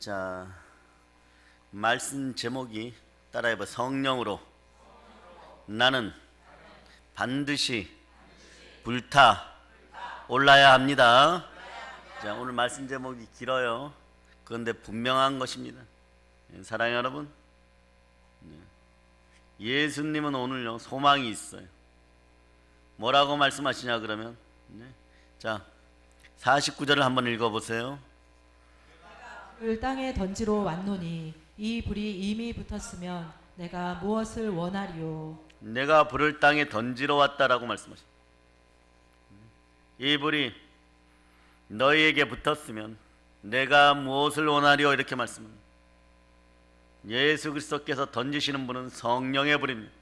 자, 말씀 제목이 따라해봐. 성령으로 나는 반드시 불타 올라야 합니다. 자, 오늘 말씀 제목이 길어요. 그런데 분명한 것입니다. 사랑하는 여러분, 예수님은 오늘요 소망이 있어요. 뭐라고 말씀하시냐 그러면, 자 49절을 한번 읽어보세요. 불 땅에 던지러 왔노니 이 불이 이미 붙었으면 내가 무엇을 원하리요. 내가 불을 땅에 던지러 왔다라고 말씀하십니다. 이 불이 너희에게 붙었으면 내가 무엇을 원하리요, 이렇게 말씀합니다. 예수 그리스도께서 던지시는 분은 성령의 불입니다.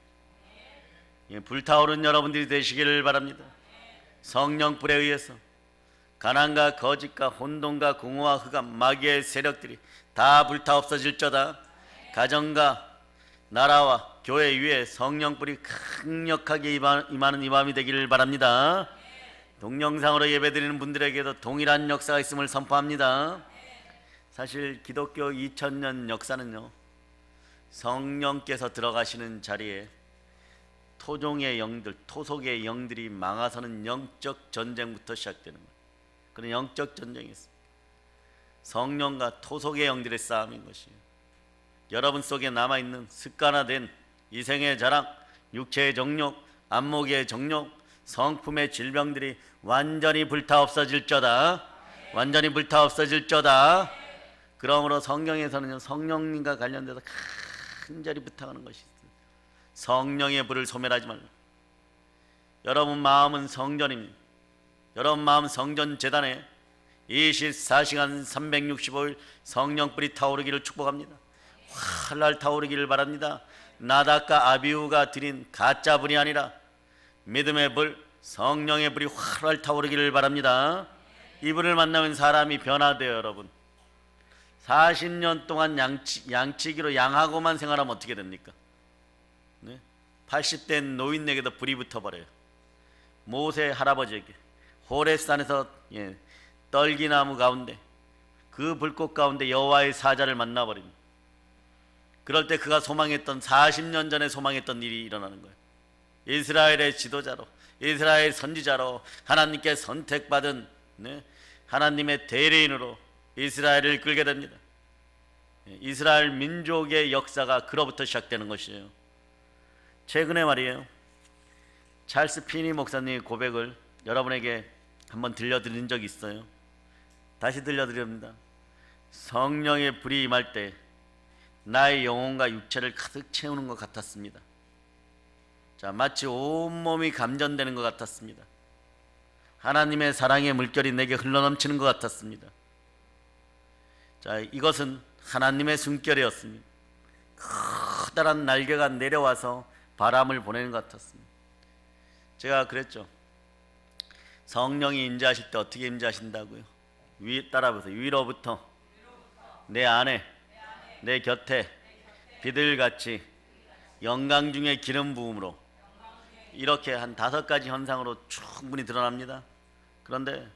불타오른 여러분들이 되시기를 바랍니다. 성령 불에 의해서 가난과 거짓과 혼돈과 공허와 흑암 마귀의 세력들이 다 불타 없어질저다. 가정과 나라와 교회 위에 성령 불이 강력하게 임하는 이 밤이 되기를 바랍니다. 동영상으로 예배드리는 분들에게도 동일한 역사가 있음을 선포합니다. 사실 기독교 2000년 역사는요, 성령께서 들어가시는 자리에 토종의 영들, 토속의 영들이 망하서는 영적 전쟁부터 시작되는 거예요. 그런 영적 전쟁이 있습니다. 성령과 토속의 영들의 싸움인 것이에요. 여러분 속에 남아있는 습관화된 이생의 자랑, 육체의 정욕, 안목의 정욕, 성품의 질병들이 완전히 불타 없어질저다. 완전히 불타 없어질저다. 그러므로 성경에서는 성령님과 관련돼서 간절히 부탁하는 것이 있어요. 성령의 불을 소멸하지 말라. 여러분 마음은 성전입니다. 여러분 마음 성전 제단에 24시간 365일 성령불이 타오르기를 축복합니다. 활활 타오르기를 바랍니다. 나답과 아비후가 드린 가짜 불이 아니라 믿음의 불, 성령의 불이 활활 타오르기를 바랍니다. 이 불을 만나면 사람이 변화돼요. 여러분 40년 동안 양치기로 양하고만 생활하면 어떻게 됩니까? 80대 노인에게도 불이 붙어버려요. 모세 할아버지에게 호레산에서 떨기나무 가운데 그 불꽃 가운데 여호와의 사자를 만나버립니다. 그럴 때 그가 소망했던 40년 전에 소망했던 일이 일어나는 거예요. 이스라엘의 지도자로, 이스라엘 선지자로 하나님께 선택받은 하나님의 대리인으로 이스라엘을 이끌게 됩니다. 이스라엘 민족의 역사가 그로부터 시작되는 것이에요. 최근에 말이에요, 찰스 피니 목사님의 고백을 여러분에게 한번 들려드린 적이 있어요. 다시 들려드립니다. 성령의 불이 임할 때 나의 영혼과 육체를 가득 채우는 것 같았습니다. 자, 마치 온몸이 감전되는 것 같았습니다. 하나님의 사랑의 물결이 내게 흘러넘치는 것 같았습니다. 자, 이것은 하나님의 숨결이었습니다. 커다란 날개가 내려와서 바람을 보내는 것 같았습니다. 제가 그랬죠. 성령이 임재하실 때 어떻게 임재하신다고요? 따라보세요. 위로부터 내 안에, 내 곁에 비들같이 영광 중에 기름 부음으로, 이렇게 한 5가지 현상으로 충분히 드러납니다. 그런데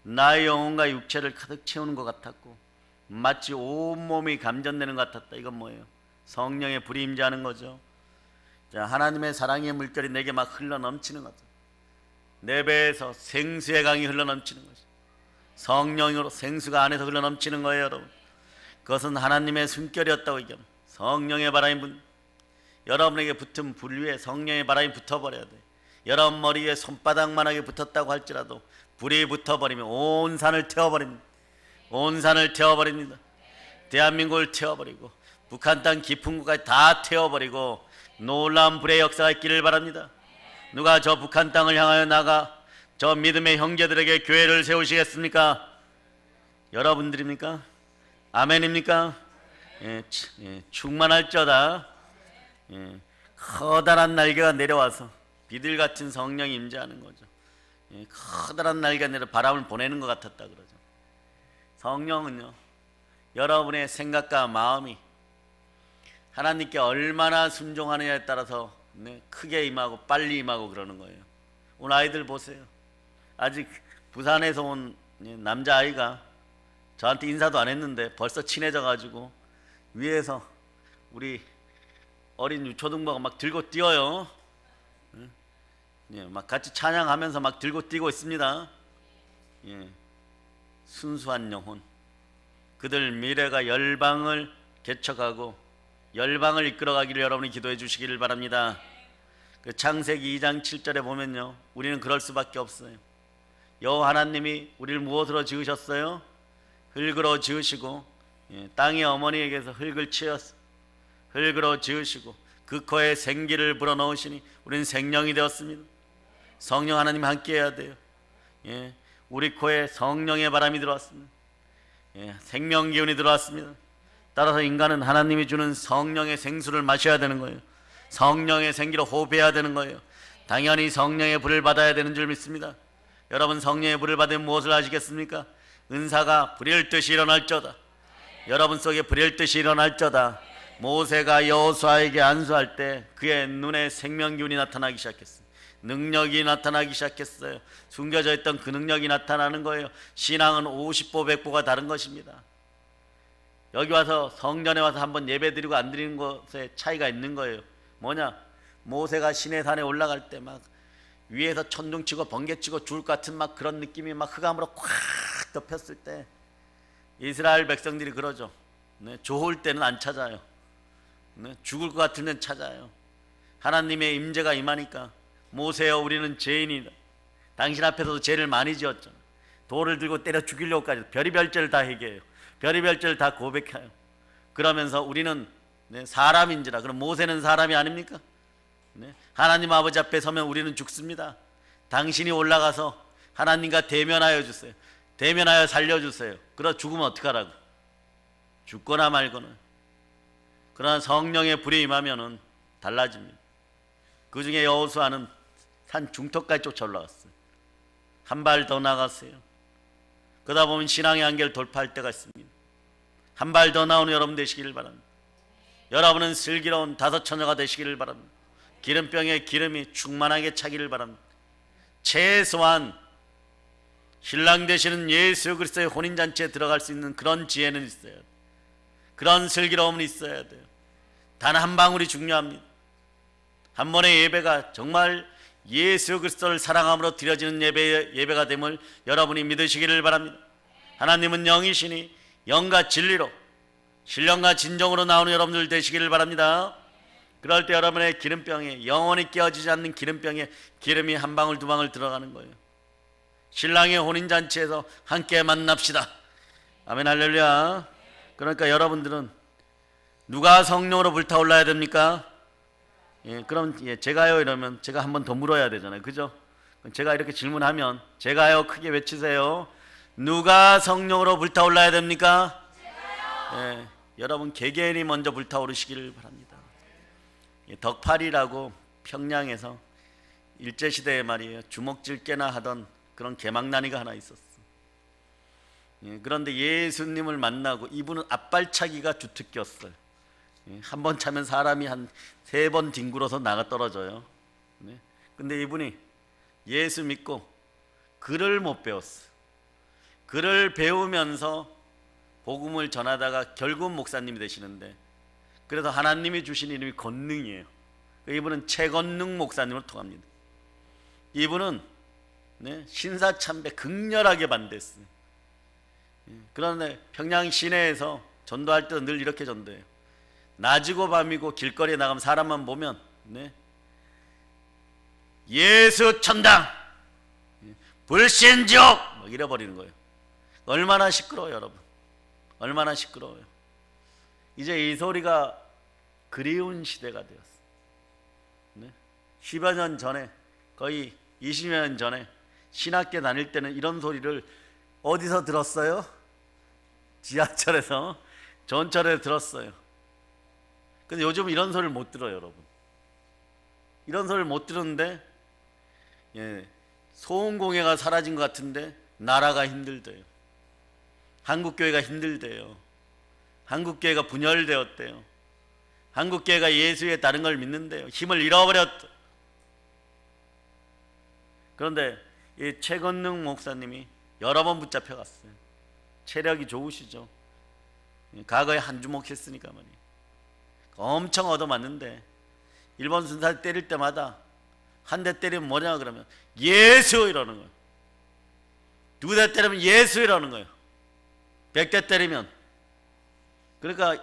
나의 영혼과 육체를 가득 채우는 것 같았고 마치 온몸이 감전되는 것 같았다. 이건 뭐예요? 성령의 불이 임재하는 거죠. 자, 하나님의 사랑의 물결이 내게 막 흘러넘치는 거죠. 내 배에서 생수의 강이 흘러넘치는 거죠. 성령으로 생수가 안에서 흘러넘치는 거예요. 여러분 그것은 하나님의 숨결이었다고 얘기합니다. 성령의 바람이 여러분에게 붙은 불 위에 성령의 바람이 붙어버려야 돼. 여러분 머리 위에 손바닥만하게 붙었다고 할지라도 불이 붙어버리면 온 산을 태워버립니다. 온 산을 태워버립니다. 대한민국을 태워버리고 북한 땅 깊은 곳까지 다 태워버리고 놀라운 불의 역사가 있기를 바랍니다. 누가 저 북한 땅을 향하여 나가 저 믿음의 형제들에게 교회를 세우시겠습니까? 여러분들입니까? 아멘입니까? 충만할저다. 커다란 날개가 내려와서 비들같은 성령이 임재하는 거죠. 커다란 날개가 내려 바람을 보내는 것 같았다 그러죠. 성령은요, 여러분의 생각과 마음이 하나님께 얼마나 순종하느냐에 따라서 크게 임하고 빨리 임하고 그러는 거예요. 오늘 아이들 보세요. 아직 부산에서 온 남자아이가 저한테 인사도 안 했는데 벌써 친해져 가지고 위에서 우리 어린 유초등부가 막 들고 뛰어요. 예, 막 같이 찬양하면서 막 들고 뛰고 있습니다. 예, 순수한 영혼, 그들 미래가 열방을 개척하고 열방을 이끌어가기를 여러분이 기도해 주시기를 바랍니다. 그 창세기 2장 7절에 보면요, 우리는 그럴 수밖에 없어요. 여호와 하나님이 우리를 무엇으로 지으셨어요? 흙으로 지으시고, 예, 땅의 어머니에게서 흙을 치었어. 흙으로 지으시고 그 코에 생기를 불어넣으시니 우리는 생명이 되었습니다. 성령 하나님 함께해야 돼요. 예, 우리 코에 성령의 바람이 들어왔습니다. 예, 생명 기운이 들어왔습니다. 따라서 인간은 하나님이 주는 성령의 생수를 마셔야 되는 거예요. 성령의 생기로 호흡해야 되는 거예요. 당연히 성령의 불을 받아야 되는 줄 믿습니다. 여러분, 성령의 불을 받으면 무엇을 하시겠습니까? 은사가 불일 듯이 일어날저다. 여러분 속에 불일 듯이 일어날저다. 모세가 여호수아에게 안수할 때 그의 눈에 생명기운이 나타나기 시작했어요. 능력이 나타나기 시작했어요. 숨겨져 있던 그 능력이 나타나는 거예요. 신앙은 50보 100보가 다른 것입니다. 여기 와서 성전에 와서 한번 예배 드리고 안 드리는 것에 차이가 있는 거예요. 뭐냐? 모세가 시내산에 올라갈 때 막 위에서 천둥치고 번개치고 죽을 것 같은 막 그런 느낌이 막 흑암으로 콱 덮였을 때 이스라엘 백성들이 그러죠. 네, 좋을 때는 안 찾아요. 네, 죽을 것 같은 데는 찾아요. 하나님의 임재가 임하니까 모세여, 우리는 죄인이다. 당신 앞에서도 죄를 많이 지었잖아. 돌을 들고 때려 죽이려고까지 별의별 죄를 다 회개해요. 별의별 죄를 다 고백해요. 그러면서 우리는, 네, 사람인지라. 그럼 모세는 사람이 아닙니까? 네, 하나님 아버지 앞에 서면 우리는 죽습니다. 당신이 올라가서 하나님과 대면하여 주세요. 대면하여 살려주세요. 그러다 죽으면 어떡하라고? 죽거나 말거나. 그러나 성령의 불이 임하면은 달라집니다. 그 중에 여호수아는 산 중턱까지 쫓아 올라갔어요. 한 발 더 나갔어요. 그러다 보면 신앙의 한계를 돌파할 때가 있습니다. 한 발 더 나오는 여러분 되시기를 바랍니다. 여러분은 슬기로운 다섯 처녀가 되시기를 바랍니다. 기름병에 기름이 충만하게 차기를 바랍니다. 최소한 신랑 되시는 예수 그리스도의 혼인잔치에 들어갈 수 있는 그런 지혜는 있어야 돼요. 그런 슬기로움은 있어야 돼요. 단 한 방울이 중요합니다. 한 번의 예배가 정말 예수 그리스도를 사랑함으로 드려지는 예배가 됨을 여러분이 믿으시기를 바랍니다. 하나님은 영이시니 영과 진리로 신령과 진정으로 나오는 여러분들 되시기를 바랍니다. 그럴 때 여러분의 기름병에, 영원히 깨어지지 않는 기름병에 기름이 한 방울 두 방울 들어가는 거예요. 신랑의 혼인잔치에서 함께 만납시다. 아멘, 할렐루야. 그러니까 여러분들은 누가 성령으로 불타올라야 됩니까? 예, 그럼 제가요 이러면 제가 한 번 더 물어야 되잖아요. 그죠? 제가 이렇게 질문하면 제가요 크게 외치세요. 누가 성령으로 불타올라야 됩니까? 제가요. 예, 여러분 개개인이 먼저 불타오르시기를 바랍니다. 예, 덕팔이라고 평양에서 일제시대에 말이에요, 주먹질개나 하던 그런 개망나니가 하나 있었어. 예, 그런데 예수님을 만나고 이분은 앞발차기가 주특기였어요. 예, 한 번 차면 사람이 한 3번 뒹굴어서 나가 떨어져요. 네. 근데 이분이 예수 믿고 글을 못 배웠어. 글을 배우면서 복음을 전하다가 결국 목사님이 되시는데, 그래서 하나님이 주신 이름이 권능이에요. 이분은 최권능 목사님을 통합니다. 이분은, 네, 신사참배 극렬하게 반대했어요. 그런데 평양 시내에서 전도할 때도 늘 이렇게 전도해요. 낮이고 밤이고 길거리에 나가면 사람만 보면, 네, 예수 천당, 불신족 막 이래버리는 거예요. 얼마나 시끄러워요, 여러분. 얼마나 시끄러워요. 이제 이 소리가 그리운 시대가 되었어요. 네? 10여 년 전에, 거의 20여 년 전에 신학교 다닐 때는 이런 소리를 어디서 들었어요? 지하철에서, 전철에서 들었어요. 근데 요즘 이런 소리를 못 들어요, 여러분. 이런 소리를 못 들었는데, 예, 소음공해가 사라진 것 같은데 나라가 힘들대요. 한국교회가 힘들대요. 한국교회가 분열되었대요. 한국교회가 예수의 다른 걸 믿는데요, 힘을 잃어버렸다. 그런데 이 최건능 목사님이 여러 번 붙잡혀 갔어요. 체력이 좋으시죠. 과거에 한 주먹 했으니까 말이에요. 엄청 얻어맞는데 일본 순사 때릴 때마다 한 대 때리면 뭐냐 그러면 예수 이러는 거예요. 두 대 때리면 예수 이러는 거예요. 100대 때리면. 그러니까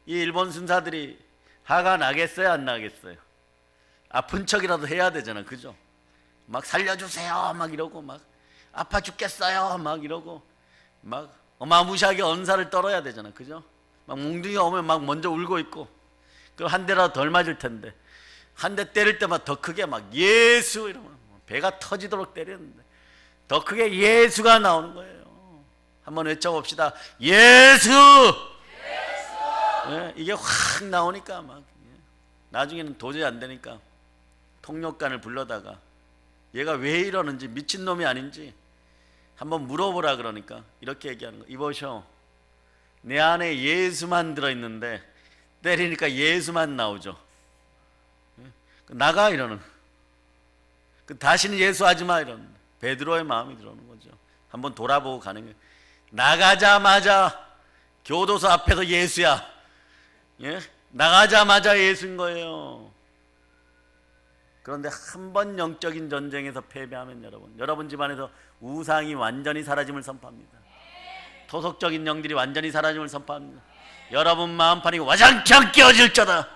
이 일본 순사들이 화가 나겠어요, 안 나겠어요? 아픈 척이라도 해야 되잖아, 그죠? 막 살려주세요 막 이러고, 막 아파 죽겠어요 막 이러고, 막 어마무시하게 언사를 떨어야 되잖아, 그죠? 막 몽둥이가 오면 막 먼저 울고 있고, 그럼 한 대라도 덜 맞을 텐데 한 대 때릴 때마다 더 크게 막 예수 이러면 배가 터지도록 때리는데 더 크게 예수가 나오는 거예요. 한번 외쳐봅시다. 예수! 예, 이게 확 나오니까 막 나중에는 도저히 안 되니까 통역관을 불러다가 얘가 왜 이러는지, 미친놈이 아닌지 한번 물어보라 그러니까 이렇게 얘기하는 거. 이보셔, 내 안에 예수만 들어있는데 때리니까 예수만 나오죠. 나가 이러는, 다시는 예수하지 마 이러는 베드로의 마음이 들어오는 거죠. 한번 돌아보고 가는 거예요. 나가자마자 교도소 앞에서 예수야. 예? 나가자마자 예수인 거예요. 그런데 한 번 영적인 전쟁에서 패배하면 여러분 집안에서 우상이 완전히 사라짐을 선포합니다. 토속적인 영들이 완전히 사라짐을 선포합니다. 여러분 마음판이 와장창 깨어질 자다.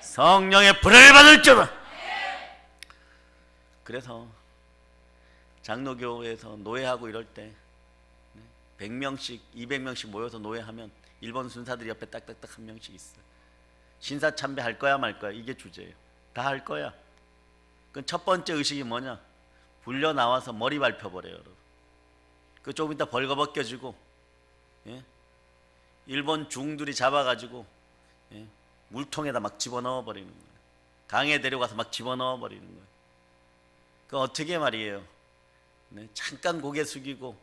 성령의 불을 받을 자다. 그래서 장로교에서 노예하고 이럴 때 100명씩 200명씩 모여서 노예하면 일본 순사들이 옆에 딱딱딱 한 명씩 있어. 신사참배 할 거야 말 거야, 이게 주제예요. 다 할 거야. 그 첫 번째 의식이 뭐냐? 불려 나와서 머리 밟혀버려요, 여러분. 그 조금 이따 벌거벗겨지고, 예? 일본 중들이 잡아가지고, 예? 물통에다 막 집어넣어 버리는 거예요. 강에 데려가서 막 집어넣어 버리는 거예요. 그 어떻게 말이에요? 네? 잠깐 고개 숙이고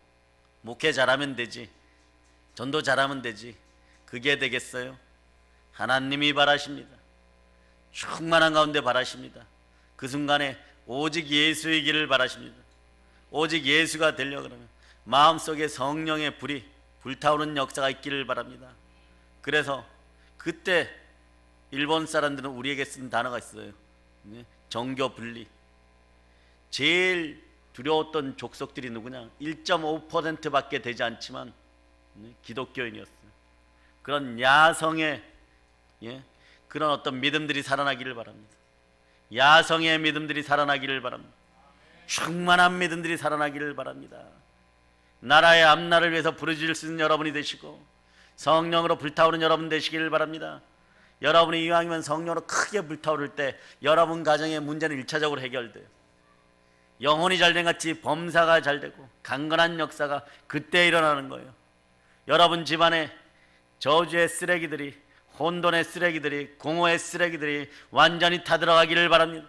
목회 잘하면 되지, 전도 잘하면 되지, 그게 되겠어요? 하나님이 바라십니다. 충만한 가운데 바라십니다. 그 순간에 오직 예수이기를 바라십니다. 오직 예수가 되려고 그러면 마음속에 성령의 불이 불타오르는 역사가 있기를 바랍니다. 그래서 그때 일본 사람들은 우리에게 쓴 단어가 있어요. 정교 분리. 제일 두려웠던 족속들이 누구냐? 1.5%밖에 되지 않지만 기독교인이었어요. 그런 야성의, 그런 어떤 믿음들이 살아나기를 바랍니다. 야성의 믿음들이 살아나기를 바랍니다. 충만한 믿음들이 살아나기를 바랍니다. 나라의 앞날을 위해서 부르짖을 수 있는 여러분이 되시고 성령으로 불타오르는 여러분 되시기를 바랍니다. 여러분이 이왕이면 성령으로 크게 불타오를 때 여러분 가정의 문제는 1차적으로 해결돼요. 영혼이 잘된 같이 범사가 잘되고 강건한 역사가 그때 일어나는 거예요. 여러분 집안에 저주의 쓰레기들이, 혼돈의 쓰레기들이, 공허의 쓰레기들이 완전히 타들어가기를 바랍니다.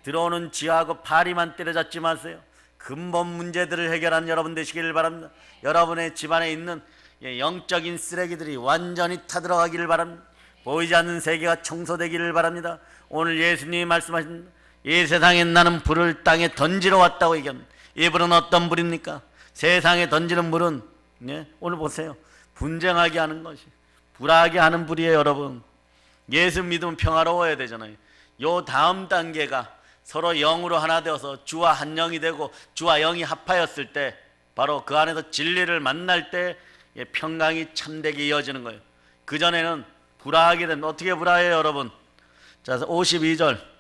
들어오는 쥐하고 파리만 때려잡지 마세요. 근본 문제들을 해결하는 여러분 되시기를 바랍니다. 여러분의 집안에 있는 영적인 쓰레기들이 완전히 타들어가기를 바랍니다. 보이지 않는 세계가 청소되기를 바랍니다. 오늘 예수님이 말씀하신 이 세상에 나는 불을 땅에 던지러 왔다고 얘기합니다. 이 불은 어떤 불입니까? 세상에 던지는 불은, 오늘 보세요, 분쟁하게 하는 것이, 불하게 하는 불이에요. 여러분, 예수 믿으면 평화로워야 되잖아요. 요 다음 단계가 서로 영으로 하나 되어서 주와 한 영이 되고 주와 영이 합하였을 때, 바로 그 안에서 진리를 만날 때 평강이 참되게 이어지는 거예요. 그전에는 불화하게 되면 어떻게 불화해요, 여러분? 자, 52절,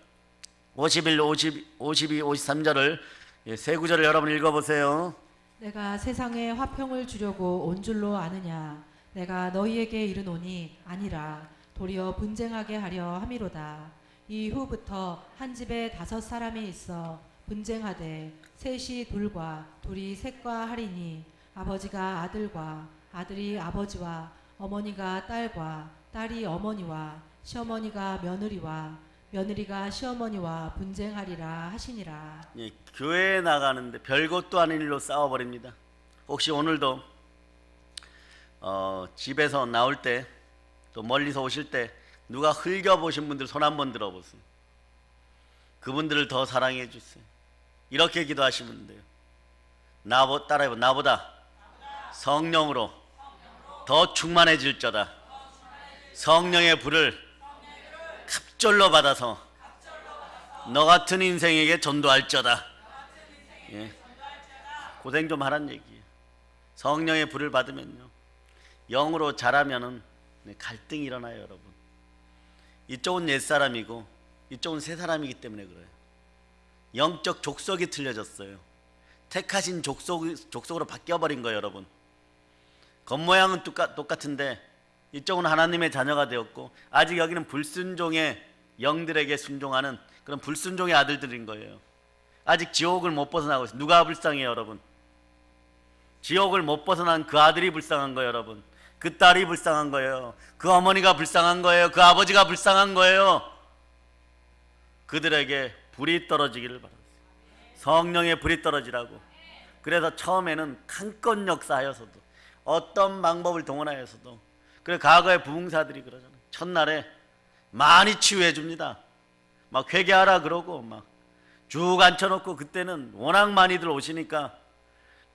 51, 52, 53절을 세 구절을 여러분 읽어보세요. 내가 세상에 화평을 주려고 온 줄로 아느냐? 내가 너희에게 이르노니 아니라 도리어 분쟁하게 하려 함이로다. 이후부터 한 집에 5사람이 있어 분쟁하되 셋이 둘과 둘이 셋과 하리니 아버지가 아들과 아들이 아버지와 어머니가 딸과 딸이 어머니와 시어머니가 며느리와 며느리가 시어머니와 분쟁하리라 하시니라. 교회에 나가는데 별것도 아닌 일로 싸워버립니다. 혹시 오늘도 집에서 나올 때, 또 멀리서 오실 때 누가 흘겨보신 분들 손 한번 들어보세요. 그분들을 더 사랑해 주세요. 이렇게 기도하시면 돼요. 따라해봐. 나보다 성령으로 더 충만해질저다. 성령의 불을 갑절로 받아서 너 같은 인생에게 전도할저다. 예. 고생 좀 하란 얘기예요. 성령의 불을 받으면요, 영으로 자라면은 갈등이 일어나요, 여러분. 이쪽은 옛사람이고 이쪽은 새사람이기 때문에 그래요. 영적 족속이 틀려졌어요. 택하신 족속으로 바뀌어버린 거예요, 여러분. 겉모양은 똑같은데 이쪽은 하나님의 자녀가 되었고 아직 여기는 불순종의 영들에게 순종하는 그런 불순종의 아들들인 거예요. 아직 지옥을 못 벗어나고 있어요. 누가 불쌍해요, 여러분? 지옥을 못 벗어난 그 아들이 불쌍한 거예요, 여러분. 그 딸이 불쌍한 거예요. 그 어머니가 불쌍한 거예요. 그 아버지가 불쌍한 거예요. 그들에게 불이 떨어지기를 바랍니다. 성령의 불이 떨어지라고. 그래서 처음에는 강권 역사하여서도 어떤 방법을 동원하여서도, 그래 과거의 부흥사들이 그러잖아요. 첫날에 많이 치유해 줍니다. 막 회개하라 그러고 막 쭉 앉혀놓고, 그때는 워낙 많이들 오시니까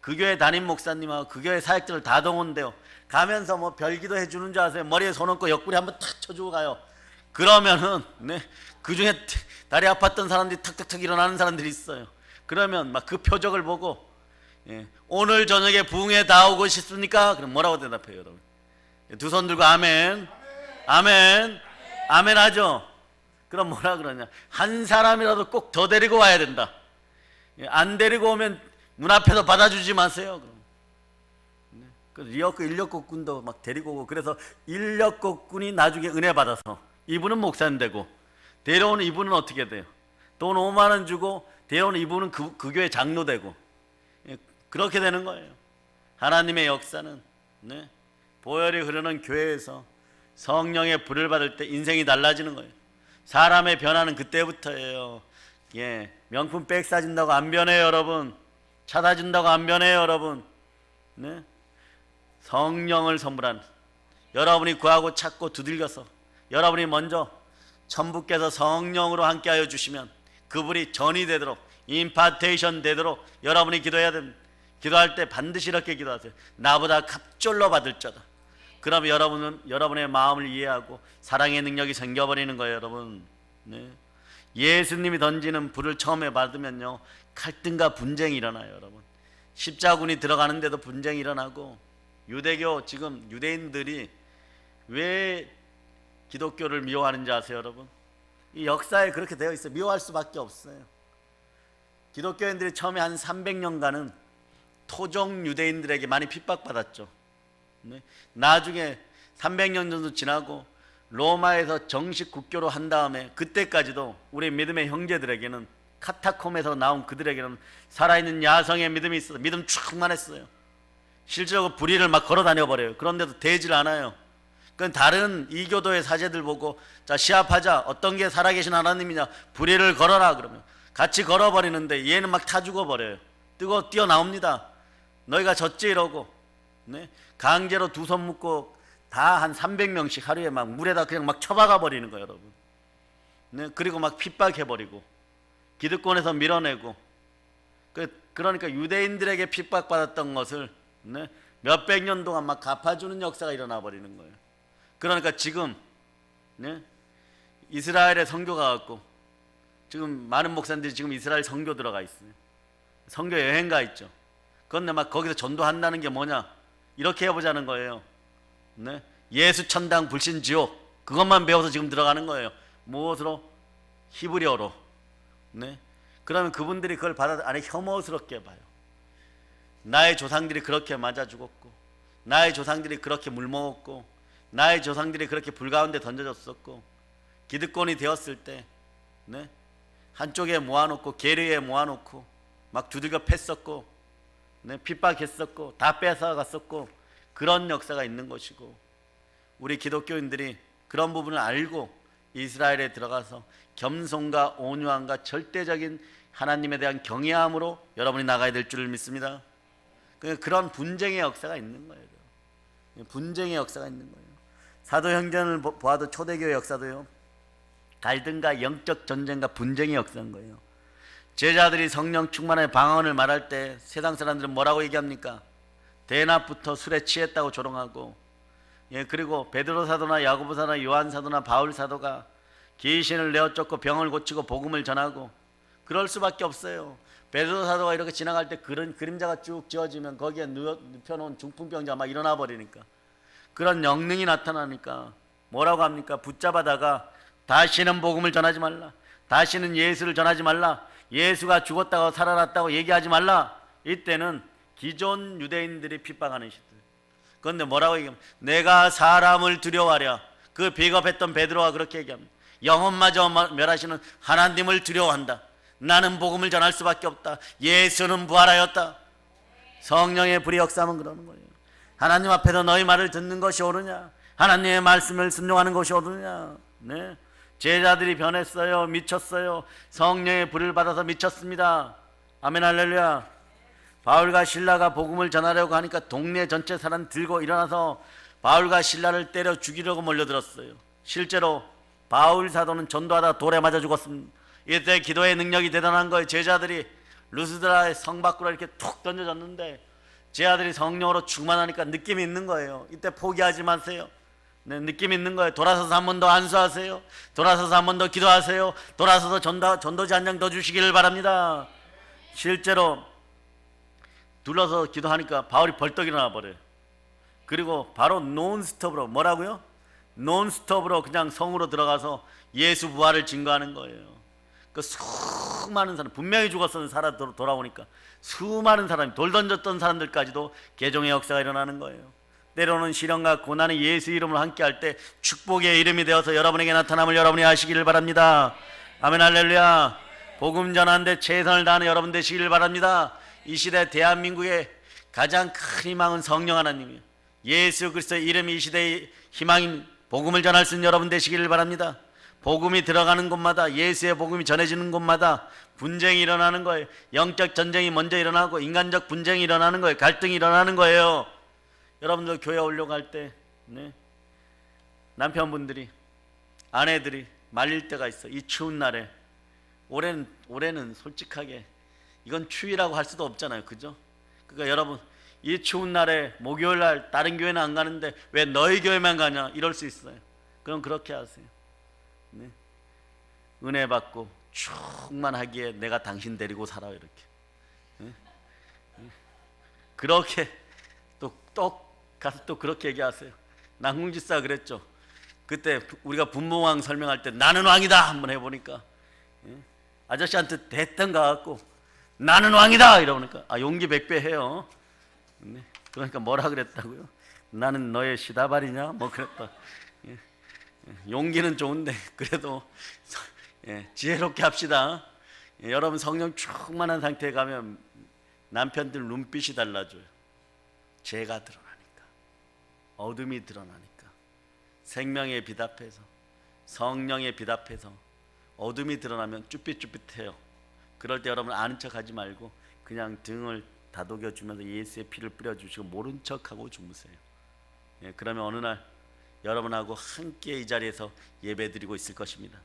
그 교회 담임 목사님하고 그 교회 사역들을 다 동원돼요. 가면서 뭐 별기도 해주는 줄 아세요? 머리에 손 얹고 옆구리 한번 탁 쳐주고 가요. 그러면은 그 중에 다리 아팠던 사람들이 탁탁탁 일어나는 사람들이 있어요. 그러면 막 그 표적을 보고 오늘 저녁에 부흥회 다 오고 싶습니까? 그럼 뭐라고 대답해요, 여러분? 두 손 들고 아멘, 아멘, 아멘 하죠. 그럼 뭐라 그러냐? 한 사람이라도 꼭 더 데리고 와야 된다. 안 데리고 오면 문 앞에서 받아주지 마세요. 그래서 인력국군도 막 데리고 오고, 그래서 인력국군이 나중에 은혜 받아서 이분은 목사님 되고, 데려오는 이분은 어떻게 돼요? 돈 5만 원 주고 데려오는 이분은 그 교회 장로 되고, 그렇게 되는 거예요. 하나님의 역사는 보혈이 흐르는 교회에서 성령의 불을 받을 때 인생이 달라지는 거예요. 사람의 변화는 그때부터예요. 명품 백 사준다고 안 변해요, 여러분. 차 사준다고 안 변해요, 여러분. 성령을 선물한, 여러분이 구하고 찾고 두들겨서 여러분이 먼저 천부께서 성령으로 함께하여 주시면 그분이 전이 되도록, 임파테이션 되도록 여러분이 기도해야 됩니다. 기도할 때 반드시 이렇게 기도하세요. 나보다 갑절로 받을 자다. 그럼 여러분은 여러분의 마음을 이해하고 사랑의 능력이 생겨버리는 거예요, 여러분. 예수님이 던지는 불을 처음에 받으면요, 갈등과 분쟁이 일어나요, 여러분. 십자군이 들어가는데도 분쟁이 일어나고, 유대교, 지금 유대인들이 왜 기독교를 미워하는지 아세요, 여러분? 이 역사에 그렇게 되어 있어요. 미워할 수밖에 없어요. 기독교인들이 처음에 한 300년간은 토종 유대인들에게 많이 핍박받았죠. 나중에 300년 정도 지나고 로마에서 정식 국교로 한 다음에, 그때까지도 우리 믿음의 형제들에게는, 카타콤에서 나온 그들에게는 살아있는 야성의 믿음이 있어서 믿음 충만했어요. 실제로 불의를 막 걸어 다녀 버려요. 그런데도 되질 않아요. 그건 다른 이교도의 사제들 보고, 자 시합하자, 어떤 게 살아계신 하나님이냐, 불의를 걸어라 그러면 같이 걸어버리는데 얘는 막 타 죽어버려요. 뜨거 뛰어나옵니다. 너희가 졌지 이러고, 강제로 두 손 묶고 다 한 300명씩 하루에 막 물에다 그냥 막 쳐박아 버리는 거예요, 여러분. 그리고 막 핍박해버리고 기득권에서 밀어내고, 그러니까 유대인들에게 핍박받았던 것을 몇백 년 동안 막 갚아주는 역사가 일어나 버리는 거예요. 그러니까 지금 이스라엘에 선교가 왔고, 지금 많은 목사님들이 지금 이스라엘 선교 들어가 있어요. 선교 여행 가 있죠. 그런데 막 거기서 전도한다는 게 뭐냐, 이렇게 해보자는 거예요. 예수 천당 불신 지옥, 그것만 배워서 지금 들어가는 거예요. 무엇으로? 히브리어로. 그러면 그분들이 그걸 받아 안에 혐오스럽게 봐요. 나의 조상들이 그렇게 맞아 죽었고, 나의 조상들이 그렇게 물먹었고, 나의 조상들이 그렇게 불 가운데 던져졌었고, 기득권이 되었을 때 한쪽에 모아놓고 계류에 모아놓고 막 두들겨 팼었고, 핍박했었고, 다 뺏어갔었고, 그런 역사가 있는 것이고, 우리 기독교인들이 그런 부분을 알고 이스라엘에 들어가서 겸손과 온유함과 절대적인 하나님에 대한 경외함으로 여러분이 나가야 될 줄을 믿습니다. 그런 분쟁의 역사가 있는 거예요. 분쟁의 역사가 있는 거예요. 사도행전을 보아도 초대교회 역사도요, 갈등과 영적 전쟁과 분쟁의 역사인 거예요. 제자들이 성령 충만의 방언을 말할 때 세상 사람들은 뭐라고 얘기합니까? 대낮부터 술에 취했다고 조롱하고, 예, 그리고 베드로 사도나 야고보 사도나 요한 사도나 바울 사도가 귀신을 내어 쫓고 병을 고치고 복음을 전하고 그럴 수밖에 없어요. 베드로 사도가 이렇게 지나갈 때 그런 그림자가 쭉 지어지면 거기에 눕혀놓은 중풍병자 막 일어나 버리니까, 그런 영능이 나타나니까 뭐라고 합니까? 붙잡아다가 다시는 복음을 전하지 말라, 다시는 예수를 전하지 말라, 예수가 죽었다고 살아났다고 얘기하지 말라. 이때는 기존 유대인들이 핍박하는 시대. 그런데 뭐라고 얘기하면, 내가 사람을 두려워하랴. 그 비겁했던 베드로가 그렇게 얘기합니다. 영혼마저 멸하시는 하나님을 두려워한다. 나는 복음을 전할 수밖에 없다. 예수는 부활하였다. 성령의 불이 역사하면 그러는 거예요. 하나님 앞에서 너희 말을 듣는 것이 옳으냐? 하나님의 말씀을 순종하는 것이 옳으냐? 네. 제자들이 변했어요. 미쳤어요. 성령의 불을 받아서 미쳤습니다. 아멘 할렐루야. 바울과 신라가 복음을 전하려고 하니까 동네 전체 사람 들고 일어나서 바울과 신라를 때려 죽이려고 몰려들었어요. 실제로 바울 사도는 전도하다 돌에 맞아 죽었습니다. 이때 기도의 능력이 대단한 거예요. 제자들이 루스드라의 성 밖으로 이렇게 툭 던져졌는데 제자들이 성령으로 충만하니까 느낌이 있는 거예요. 이때 포기하지 마세요. 네, 느낌 있는 거예요. 돌아서서 한 번 더 안수하세요. 돌아서서 한 번 더 기도하세요. 돌아서서 전도지 한 장 더 주시기를 바랍니다. 실제로 둘러서 기도하니까 바울이 벌떡 일어나 버려요. 그리고 바로 논스톱으로, 뭐라고요? 논스톱으로 그냥 성으로 들어가서 예수 부활을 증거하는 거예요. 그 수많은 사람, 분명히 죽었었는 살아 돌아오니까 수많은 사람이, 돌 던졌던 사람들까지도 개종의 역사가 일어나는 거예요. 때로는 시련과 고난이 예수 이름으로 함께 할 때 축복의 이름이 되어서 여러분에게 나타남을 여러분이 아시기를 바랍니다. 아멘 할렐루야. 복음 전하는데 최선을 다하는 여러분 되시기를 바랍니다. 이 시대 대한민국의 가장 큰 희망은 성령 하나님이에요. 예수 그리스도의 이름이 이 시대의 희망인 복음을 전할 수 있는 여러분 되시기를 바랍니다. 복음이 들어가는 곳마다, 예수의 복음이 전해지는 곳마다 분쟁이 일어나는 거예요. 영적 전쟁이 먼저 일어나고 인간적 분쟁이 일어나는 거예요. 갈등이 일어나는 거예요. 여러분들 교회 올려갈 때, 네, 남편분들이, 아내들이 말릴 때가 있어. 이 추운 날에. 올해는 솔직하게 이건 추위라고 할 수도 없잖아요. 그죠? 그러니까 여러분, 이 추운 날에 목요일 날 다른 교회는 안 가는데 왜 너희 교회만 가냐 이럴 수 있어요. 그럼 그렇게 하세요. 네. 은혜 받고 충만하기에 내가 당신 데리고 살아, 이렇게. 네? 그렇게 또 가서 또 그렇게 얘기하세요. 남궁지사 그랬죠. 그때 우리가 분봉왕 설명할 때 나는 왕이다 한번 해보니까, 예? 아저씨한테 대뜸 가갖고 나는 왕이다 이러니까 용기 100배 해요. 네. 그러니까 뭐라 그랬다고요? 나는 너의 시다발이냐? 뭐 그랬다. 예. 용기는 좋은데 그래도 지혜롭게 합시다. 여러분 성령 충만한 상태에 가면 남편들 눈빛이 달라져요. 죄가 드러나니까, 어둠이 드러나니까, 생명의 빛 앞에서, 성령의 빛 앞에서 어둠이 드러나면 쭈삣쭈삣해요. 그럴 때 여러분 아는 척하지 말고 그냥 등을 다독여주면서 예수의 피를 뿌려주시고 모른 척하고 주무세요. 예, 그러면 어느 날 여러분하고 함께 이 자리에서 예배드리고 있을 것입니다.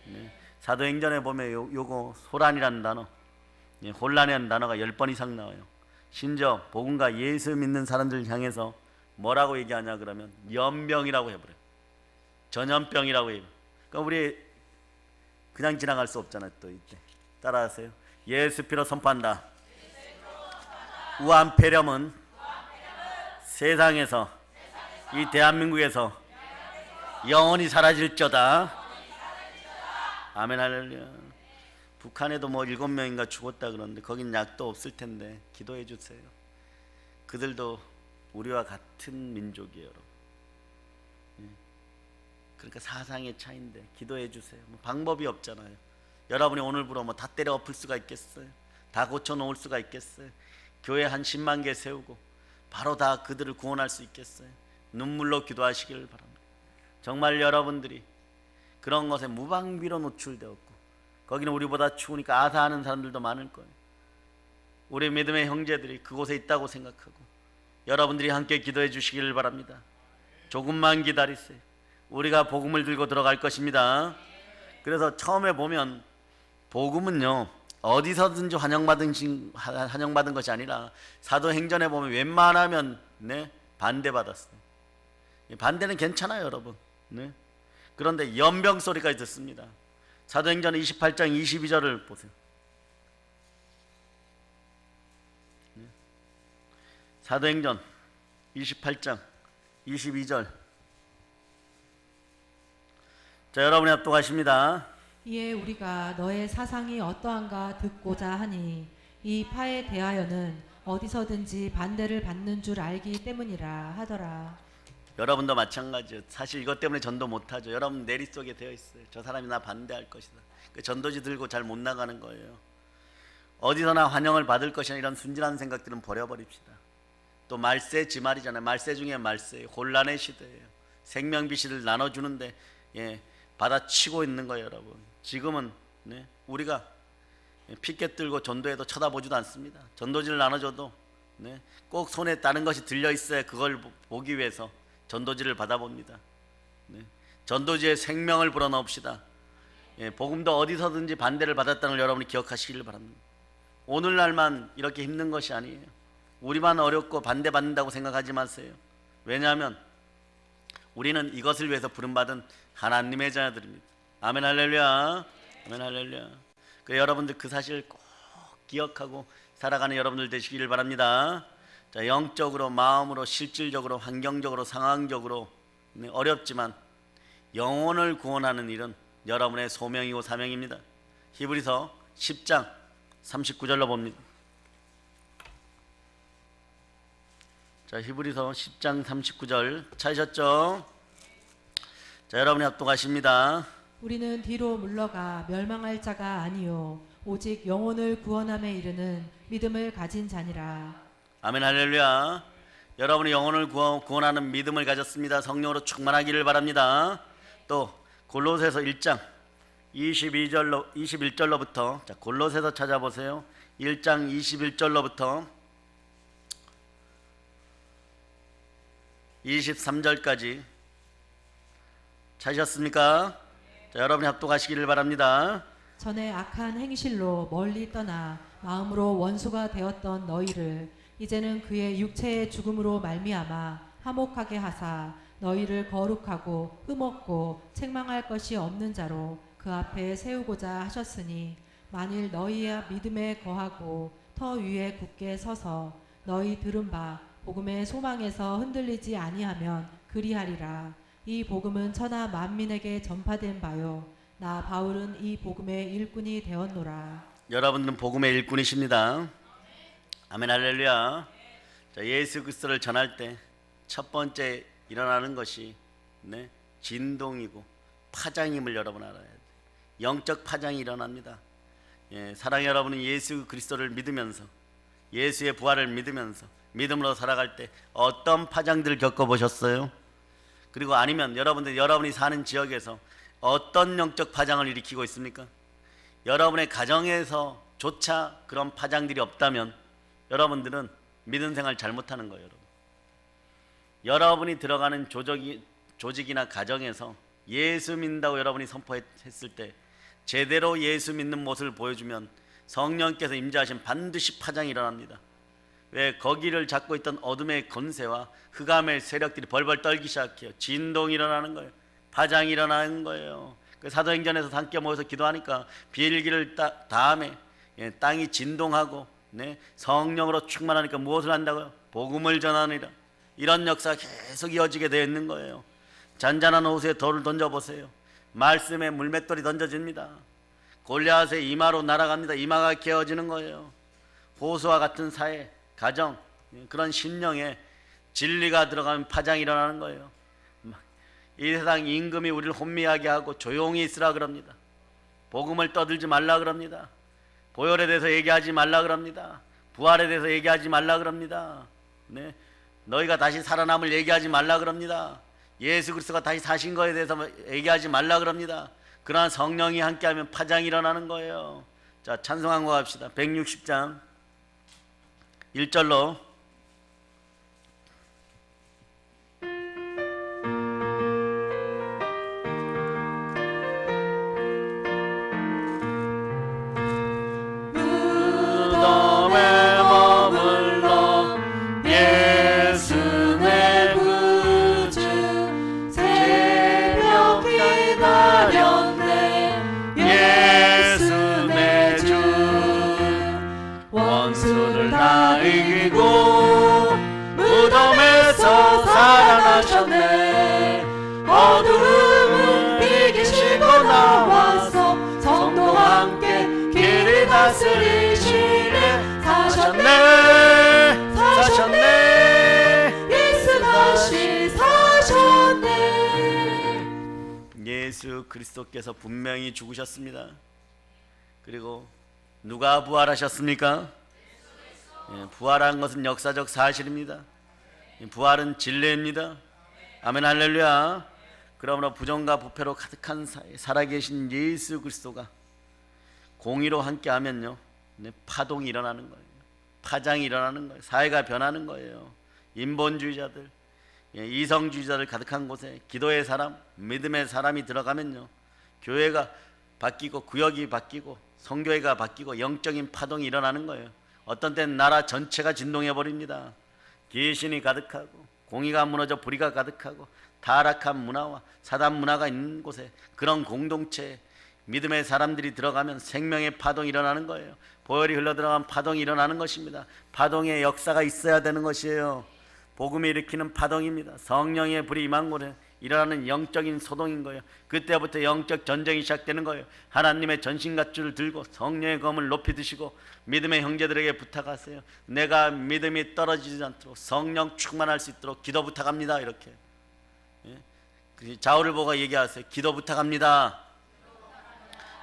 네. 사도행전에 보면 요거 소란이라는 단어, 혼란이라는 단어가 10번 이상 나와요. 심지어 복음과 예수 믿는 사람들 향해서 뭐라고 얘기하냐 그러면 연병이라고 해버려요. 전염병이라고 해요. 그러니까 우리 그냥 지나갈 수 없잖아요. 또 이때 따라하세요. 예수 피로 선포한다. 우한폐렴은 세상에서, 이 대한민국에서 영원히 사라질저다. 아멘 할렐루야. 북한에도 뭐 7명인가 죽었다 그러는데 거긴 약도 없을 텐데 기도해 주세요. 그들도 우리와 같은 민족이에요, 여러분. 그러니까 사상의 차이인데 기도해 주세요. 뭐 방법이 없잖아요. 여러분이 오늘부로 뭐 다 때려 엎을 수가 있겠어요? 다 고쳐 놓을 수가 있겠어요? 교회 한 10만 개 세우고 바로 다 그들을 구원할 수 있겠어요? 눈물로 기도하시기를 바랍니다. 정말 여러분들이 그런 것에 무방비로 노출되었고 거기는 우리보다 추우니까 아사하는 사람들도 많을 거예요. 우리 믿음의 형제들이 그곳에 있다고 생각하고 여러분들이 함께 기도해 주시기를 바랍니다. 조금만 기다리세요. 우리가 복음을 들고 들어갈 것입니다. 그래서 처음에 보면 복음은요, 어디서든지 환영받은 것이 아니라 사도행전에 보면 웬만하면 네, 반대받았어요. 반대는 괜찮아요, 여러분. 네. 그런데 연병 소리까지 듣습니다. 사도행전 28장 22절을 보세요. 사도행전 28장 22절. 자, 여러분이 합독하십니다. 이에 우리가 너의 사상이 어떠한가 듣고자 하니 이 파에 대하여는 어디서든지 반대를 받는 줄 알기 때문이라 하더라. 여러분도 마찬가지예요. 사실 이것 때문에 전도 못하죠. 여러분 내리 속에 되어 있어요. 저 사람이 나 반대할 것이다. 그 전도지 들고 잘 못 나가는 거예요. 어디서나 환영을 받을 것이나 이런 순진한 생각들은 버려버립시다. 또 말세 지말이잖아요. 말세 중에 말세, 혼란의 시대예요. 생명비실을 나눠주는데 받아치고 있는 거예요, 여러분. 지금은 네, 우리가 피켓 들고 전도해도 쳐다보지도 않습니다. 전도지를 나눠줘도 네, 꼭 손에 다른 것이 들려 있어야 그걸 보기 위해서 전도지를 받아봅니다. 네, 전도지에 생명을 불어넣읍시다. 복음도 어디서든지 반대를 받았다는 걸 여러분이 기억하시길 바랍니다. 오늘날만 이렇게 힘든 것이 아니에요. 우리만 어렵고 반대받는다고 생각하지 마세요. 왜냐하면 우리는 이것을 위해서 부름받은 하나님의 자녀들입니다. 아멘 할렐루야. 아멘 할렐루야. 여러분들 그 사실 꼭 기억하고 살아가는 여러분들 되시기를 바랍니다. 자, 영적으로, 마음으로, 실질적으로, 환경적으로, 상황적으로 어렵지만 영혼을 구원하는 일은 여러분의 소명이고 사명입니다. 히브리서 10장 39절로 봅니다. 자, 히브리서 10장 39절 찾으셨죠? 자, 여러분이 합독하십니다. 우리는 뒤로 물러가 멸망할 자가 아니요 오직 영혼을 구원함에 이르는 믿음을 가진 자니라. 아멘 할렐루야. 여러분이 영혼을 구원하는 믿음을 가졌습니다. 성령으로 충만하기를 바랍니다. 또 골로새서 1장 21절로부터 자, 골로새서 찾아보세요. 1장 21절로부터 23절까지 찾으셨습니까? 자, 여러분이 합독하시기를 바랍니다. 전에 악한 행실로 멀리 떠나 마음으로 원수가 되었던 너희를 이제는 그의 육체의 죽음으로 말미암아 화목하게 하사 너희를 거룩하고 흠없고 책망할 것이 없는 자로 그 앞에 세우고자 하셨으니 만일 너희의 믿음에 거하고 터 위에 굳게 서서 너희 들은 바 복음의 소망에서 흔들리지 아니하면 그리하리라. 이 복음은 천하 만민에게 전파된 바요 나 바울은 이 복음의 일꾼이 되었노라. 여러분들은 복음의 일꾼이십니다. 아멘 할렐루야. 자, 예수 그리스도를 전할 때 첫 번째 일어나는 것이 진동이고 파장임을 여러분 알아야 돼요. 영적 파장이 일어납니다. 사랑하는 여러분은 예수 그리스도를 믿으면서 예수의 부활을 믿으면서 믿음으로 살아갈 때 어떤 파장들을 겪어보셨어요? 그리고 아니면 여러분이 사는 지역에서 어떤 영적 파장을 일으키고 있습니까? 여러분의 가정에서조차 그런 파장들이 없다면 여러분들은 믿음 생활 잘못하는 거예요. 여러분이 들어가는 조직이나 가정에서 예수 믿는다고 여러분이 선포했을 때 제대로 예수 믿는 모습을 보여주면 성령께서 임재하시면 반드시 파장이 일어납니다. 왜? 거기를 잡고 있던 어둠의 권세와 흑암의 세력들이 벌벌 떨기 시작해요. 진동이 일어나는 거예요. 파장이 일어나는 거예요. 사도행전에서 함께 모여서 기도하니까 비일기를 다음에 땅이 진동하고 성령으로 충만하니까 무엇을 한다고요? 복음을 전하느니라. 이런 역사가 계속 이어지게 되어 있는 거예요. 잔잔한 호수에 돌을 던져보세요. 말씀에 물맷돌이 던져집니다. 골리앗의 이마로 날아갑니다. 이마가 깨어지는 거예요. 호수와 같은 사회, 가정, 그런 심령에 진리가 들어가면 파장이 일어나는 거예요. 이 세상 임금이 우리를 혼미하게 하고 조용히 있으라 그럽니다. 복음을 떠들지 말라 그럽니다. 보혈에 대해서 얘기하지 말라 그럽니다. 부활에 대해서 얘기하지 말라 그럽니다. 너희가 다시 살아남을 얘기하지 말라 그럽니다. 예수 그리스도가 다시 사신 것에 대해서 얘기하지 말라 그럽니다. 그러한 성령이 함께하면 파장이 일어나는 거예요. 자, 찬송한 거 갑시다. 160장 1절로 왜 이기고 무덤에서 살아나셨네. 어두움을 이기시고 나와서 성도와 함께 길을 다스리시네. 사셨네, 사셨네, 예수 다시 사셨네. 예수 그리스도께서 분명히 죽으셨습니다. 그리고 누가 부활하셨습니까? 부활한 것은 역사적 사실입니다. 부활은 진리입니다. 아멘 할렐루야. 그러므로 부정과 부패로 가득한 살아계신 예수 그리스도가 공의로 함께하면요, 파동이 일어나는 거예요. 파장이 일어나는 거예요. 사회가 변하는 거예요. 인본주의자들, 이성주의자들 가득한 곳에 기도의 사람, 믿음의 사람이 들어가면요, 교회가 바뀌고 구역이 바뀌고 성교회가 바뀌고 영적인 파동이 일어나는 거예요. 어떤 때는 나라 전체가 진동해 버립니다. 귀신이 가득하고 공의가 무너져 불의가 가득하고 타락한 문화와 사단 문화가 있는 곳에 그런 공동체에 믿음의 사람들이 들어가면 생명의 파동이 일어나는 거예요. 보혈이 흘러들어간 파동이 일어나는 것입니다. 파동의 역사가 있어야 되는 것이에요. 복음이 일으키는 파동입니다. 성령의 불이 임한 곳에 일어나는 영적인 소동인 거예요. 그때부터 영적 전쟁이 시작되는 거예요. 하나님의 전신갑주를 들고 성령의 검을 높이 드시고 믿음의 형제들에게 부탁하세요. 내가 믿음이 떨어지지 않도록 성령 충만할 수 있도록 기도 부탁합니다. 이렇게 자울을 보고 얘기하세요. 기도 부탁합니다.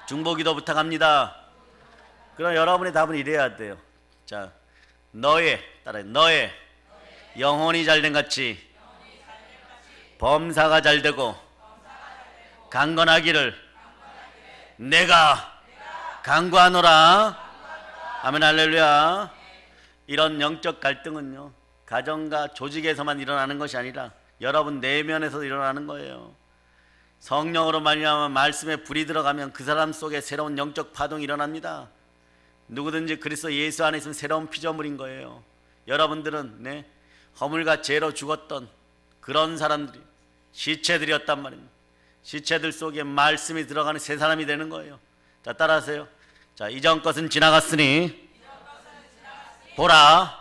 중보기도 부탁합니다. 그럼 여러분의 답은 이래야 돼요. 자, 따라해. 너의 영혼이 잘된 같이 범사가 잘되고 강건하기를 내가 간구하노라. 아멘 할렐루야. 이런 영적 갈등은요, 가정과 조직에서만 일어나는 것이 아니라 여러분 내면에서 일어나는 거예요. 성령으로 말미암아 말씀에 불이 들어가면 그 사람 속에 새로운 영적 파동이 일어납니다. 누구든지 그리스도 예수 안에 있으면 새로운 피조물인 거예요. 여러분들은 허물과 죄로 죽었던 그런 사람들이 시체들이었단 말입니다. 시체들 속에 말씀이 들어가는 새 사람이 되는 거예요. 자, 따라하세요. 자, 이전 것은 지나갔으니 보라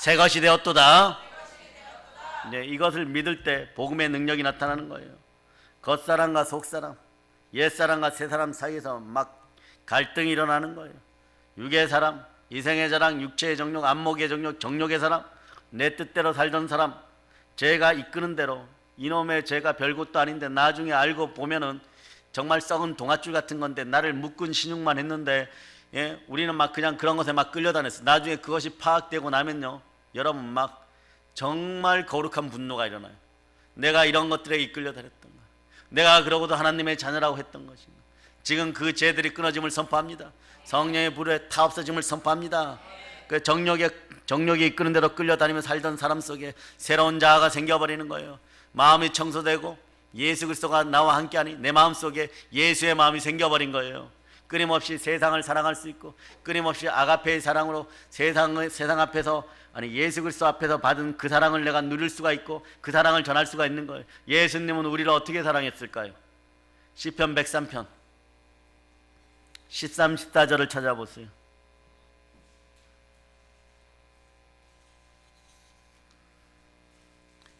새 것이 되었도다. 이것을 믿을 때 복음의 능력이 나타나는 거예요. 겉사람과 속사람, 옛사람과 새사람 사이에서 막 갈등이 일어나는 거예요. 육의 사람, 이생의 자랑, 육체의 정욕, 안목의 정욕, 정욕의 사람, 내 뜻대로 살던 사람, 죄가 이끄는 대로, 이놈의 죄가 별것도 아닌데 나중에 알고 보면은 정말 썩은 동아줄 같은 건데 나를 묶은 신용만 했는데, 우리는 막 그냥 그런 것에 막 끌려다녔어. 나중에 그것이 파악되고 나면요, 여러분 막 정말 거룩한 분노가 일어나요. 내가 이런 것들에 이끌려 다녔던가, 내가 그러고도 하나님의 자녀라고 했던 것인가. 지금 그 죄들이 끊어짐을 선포합니다. 성령의 불에 타 없어짐을 선포합니다. 그 정욕이 이끄는 대로 끌려다니며 살던 사람 속에 새로운 자아가 생겨버리는 거예요. 마음이 청소되고 예수 그리스도가 나와 함께하니 내 마음속에 예수의 마음이 생겨버린 거예요. 끊임없이 세상을 사랑할 수 있고 끊임없이 아가페의 사랑으로 세상 앞에서, 아니 예수 그리스도 앞에서 받은 그 사랑을 내가 누릴 수가 있고 그 사랑을 전할 수가 있는 거예요. 예수님은 우리를 어떻게 사랑했을까요? 시편 103편 13, 14절을 찾아보세요.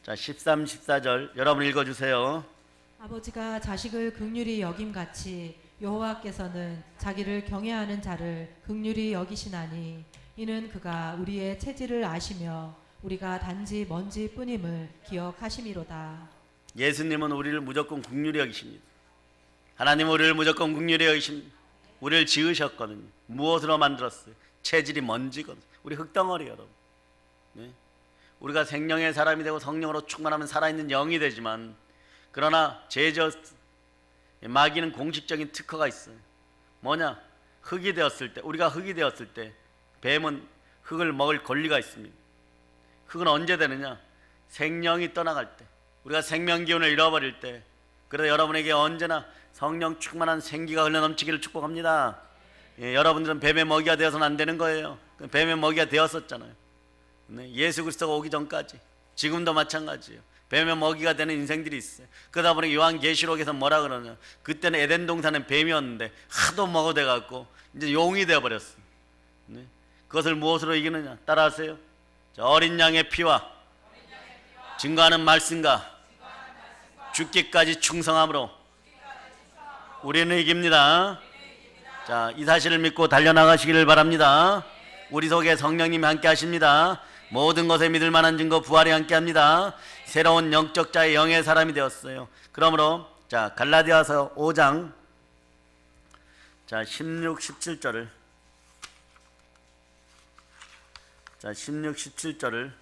자, 13, 14절 여러분 읽어주세요. 아버지가 자식을 긍휼히 여김같이 여호와께서는 자기를 경외하는 자를 긍휼히 여기시나니 이는 그가 우리의 체질을 아시며 우리가 단지 먼지뿐임을 기억하심이로다. 예수님은 우리를 무조건 긍휼히 여기십니다. 하나님은 우리를 무조건 긍휼히 여기십니다. 우리를 지으셨거든요. 무엇으로 만들었어요? 체질이 먼지거든요. 우리 흙덩어리 여러분. 우리가 생명의 사람이 되고 성령으로 충만하면 살아있는 영이 되지만, 그러나 마귀는 공식적인 특허가 있어요. 뭐냐? 흙이 되었을 때, 우리가 흙이 되었을 때 뱀은 흙을 먹을 권리가 있습니다. 흙은 언제 되느냐? 생명이 떠나갈 때, 우리가 생명 기운을 잃어버릴 때. 그래서 여러분에게 언제나 성령 충만한 생기가 흘러넘치기를 축복합니다. 여러분들은 뱀의 먹이가 되어서는 안 되는 거예요. 뱀의 먹이가 되었었잖아요. 예수 그리스도가 오기 전까지. 지금도 마찬가지예요. 뱀의 먹이가 되는 인생들이 있어요. 그러다 보니 요한계시록에서 뭐라 그러냐, 그때는 에덴 동산은 뱀이었는데 하도 먹어대 갖고 이제 용이 되어버렸어요. 그것을 무엇으로 이기느냐? 따라하세요. 자, 어린 양의 피와 증거하는 말씀과 죽기까지 충성함으로 우리는 이깁니다. 자, 이 사실을 믿고 달려나가시기를 바랍니다. 우리 속에 성령님이 함께 하십니다. 모든 것에 믿을 만한 증거 부활이 함께 합니다. 새로운 영적 자의 영의 사람이 되었어요. 그러므로 자, 갈라디아서 5장 자, 16, 17절을 자, 16, 17절을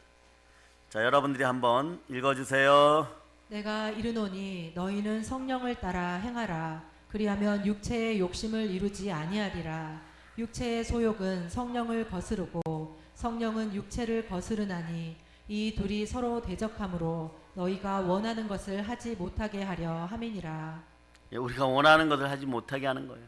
자, 여러분들이 한번 읽어주세요. 내가 이르노니 너희는 성령을 따라 행하라. 그리하면 육체의 욕심을 이루지 아니하리라. 육체의 소욕은 성령을 거스르고 성령은 육체를 거스르나니 이 둘이 서로 대적하므로 너희가 원하는 것을 하지 못하게 하려 함이니라. 예, 우리가 원하는 것을 하지 못하게 하는 거예요.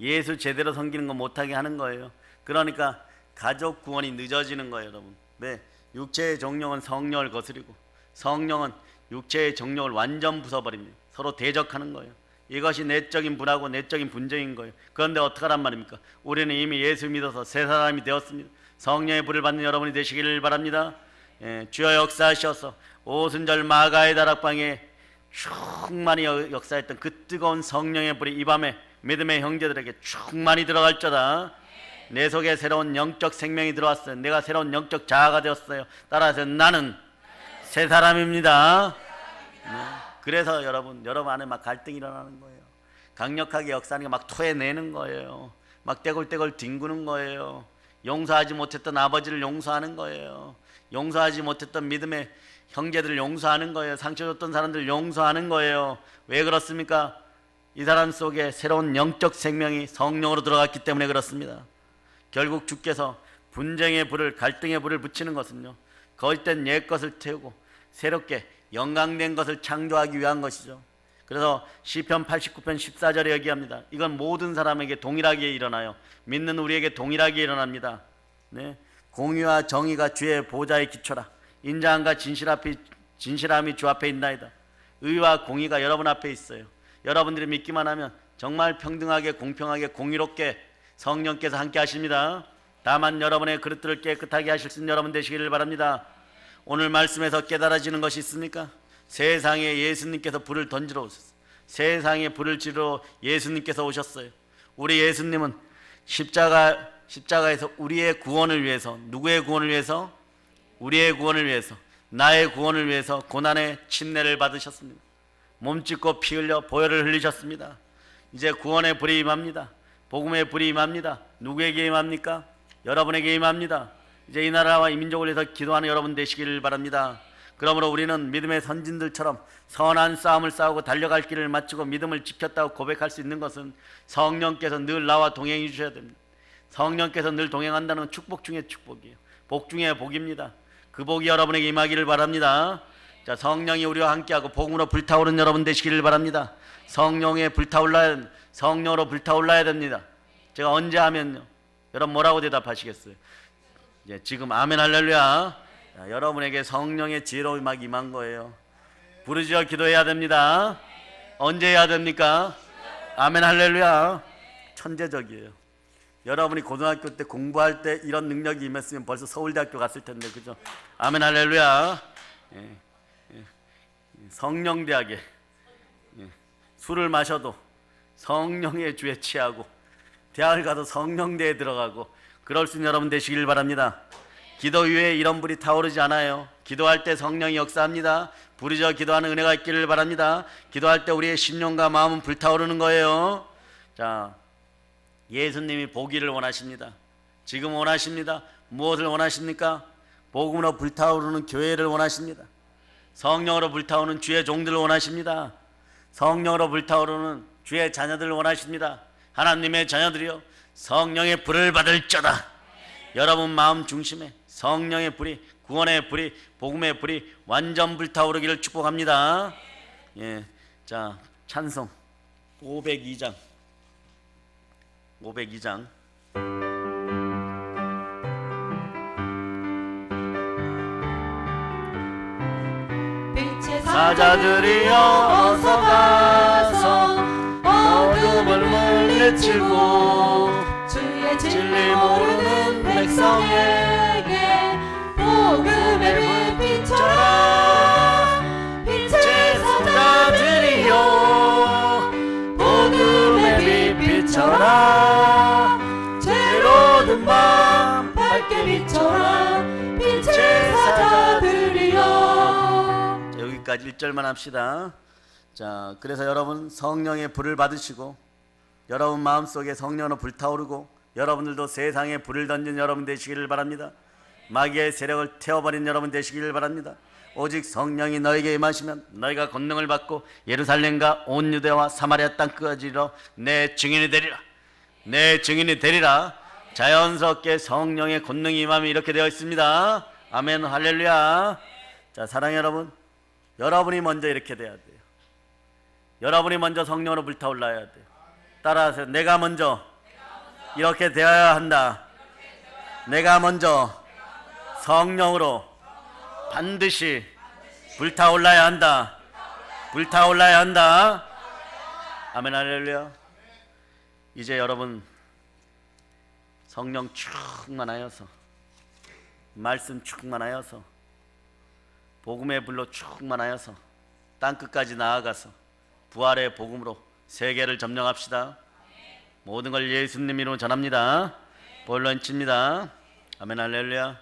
예수 제대로 섬기는 거 못하게 하는 거예요. 그러니까 가족 구원이 늦어지는 거예요, 여러분. 왜? 육체의 정욕은 성령을 거스리고 성령은 육체의 정욕을 완전 부숴버립니다. 서로 대적하는 거예요. 이것이 내적인 분하고 내적인 분쟁인 거예요. 그런데 어떡하란 말입니까? 우리는 이미 예수 믿어서 새 사람이 되었습니다. 성령의 불을 받는 여러분이 되시기를 바랍니다. 예, 주여 역사하셔서 오순절 마가의 다락방에 충만히 역사했던 그 뜨거운 성령의 불이 이 밤에 믿음의 형제들에게 충만히 들어갈저다. 내 속에 새로운 영적 생명이 들어왔어요. 내가 새로운 영적 자아가 되었어요. 따라서 나는 새 사람입니다. 네. 그래서 여러분 안에 막 갈등이 일어나는 거예요. 강력하게 역사하는 게 막 토해내는 거예요. 막 떼굴떼굴 뒹구는 거예요. 용서하지 못했던 아버지를 용서하는 거예요. 용서하지 못했던 믿음의 형제들을 용서하는 거예요. 상처 줬던 사람들을 용서하는 거예요. 왜 그렇습니까? 이 사람 속에 새로운 영적 생명이 성령으로 들어갔기 때문에 그렇습니다. 결국 주께서 분쟁의 불을, 갈등의 불을 붙이는 것은요, 거짓된 옛 것을 태우고 새롭게 영광된 것을 창조하기 위한 것이죠. 그래서 시편 89편 14절에 얘기합니다. 이건 모든 사람에게 동일하게 일어나요. 믿는 우리에게 동일하게 일어납니다. 네. 공의와 정의가 주의 보좌의 기초라. 인자함과 진실함이 주 앞에 있나이다. 의와 공의가 여러분 앞에 있어요. 여러분들이 믿기만 하면 정말 평등하게, 공평하게, 공의롭게 성령께서 함께 하십니다. 다만 여러분의 그릇들을 깨끗하게 하실 수 있는 여러분 되시기를 바랍니다. 오늘 말씀에서 깨달아지는 것이 있습니까? 세상에 예수님께서 불을 던지러 오셨어요. 세상에 불을 지르러 예수님께서 오셨어요. 우리 예수님은 십자가에서 우리의 구원을 위해서, 누구의 구원을 위해서? 우리의 구원을 위해서, 나의 구원을 위해서 고난의 침례를 받으셨습니다. 몸짓고 피 흘려 보혈을 흘리셨습니다. 이제 구원의 불이 임합니다. 복음의 불이 임합니다. 누구에게 임합니까? 여러분에게 임합니다. 이제 이 나라와 이 민족을 위해서 기도하는 여러분 되시기를 바랍니다. 그러므로 우리는 믿음의 선진들처럼 선한 싸움을 싸우고 달려갈 길을 마치고 믿음을 지켰다고 고백할 수 있는 것은 성령께서 늘 나와 동행해 주셔야 됩니다. 성령께서 늘 동행한다는 건 축복 중에 축복이에요. 복 중에 복입니다. 그 복이 여러분에게 임하기를 바랍니다. 자, 성령이 우리와 함께하고 복음으로 불타오르는 여러분 되시기를 바랍니다. 성령으로 불타올라야 됩니다. 제가 언제 하면요, 여러분 뭐라고 대답하시겠어요? 예, 지금 아멘 할렐루야. 자, 여러분에게 성령의 지혜로움이 막 임한 거예요. 부르짖어 기도해야 됩니다. 언제 해야 됩니까? 아멘 할렐루야. 천재적이에요. 여러분이 고등학교 때 공부할 때 이런 능력이 임했으면 벌써 서울대학교 갔을 텐데, 그죠? 아멘 할렐루야. 성령대학에 술을 마셔도 성령의 주에 취하고 대학을 가도 성령대에 들어가고 그럴 수 있는 여러분 되시길 바랍니다. 기도 위에 이런 불이 타오르지 않아요. 기도할 때 성령이 역사합니다. 부르짖어 기도하는 은혜가 있기를 바랍니다. 기도할 때 우리의 심령과 마음은 불타오르는 거예요. 자, 예수님이 보기를 원하십니다. 지금 원하십니다. 무엇을 원하십니까? 복음으로 불타오르는 교회를 원하십니다. 성령으로 불타오르는 주의 종들을 원하십니다. 성령으로 불타오르는 주의 자녀들을 원하십니다. 하나님의 자녀들이여, 성령의 불을 받을저다. 여러분 마음 중심에 성령의 불이, 구원의 불이, 복음의 불이 완전 불타오르기를 축복합니다. 예, 자, 찬송 502장 사자들이여 어서 가서 어둠을 물리치고 주의 진리 모르는 백성에게 복음을 거기까지 1절만 합시다. 자, 그래서 여러분 성령의 불을 받으시고 여러분 마음속에 성령으로 불타오르고 여러분들도 세상에 불을 던진 여러분 되시기를 바랍니다. 마귀의 세력을 태워버린 여러분 되시기를 바랍니다. 오직 성령이 너에게 임하시면 너희가 권능을 받고 예루살렘과 온 유대와 사마리아 땅끝까지 이르러 내 증인이 되리라. 내 증인이 되리라. 자연스럽게 성령의 권능이 임함이 이렇게 되어 있습니다. 아멘, 할렐루야. 자, 사랑하는 여러분, 여러분이 먼저 이렇게 돼야 돼요. 여러분이 먼저 성령으로 불타올라야 돼요. 따라하세요. 내가 먼저 이렇게 되어야 한다. 내가 먼저 성령으로 반드시 불타올라야 한다. 불타올라야 한다. 아멘, 할렐루야. 이제 여러분 성령 충만하여서 말씀 충만하여서 복음의 불로 충만하여서 땅끝까지 나아가서 부활의 복음으로 세계를 점령합시다. 모든 걸 예수님 이름으로 전합니다. 본론칩니다. 아멘, 할렐루야.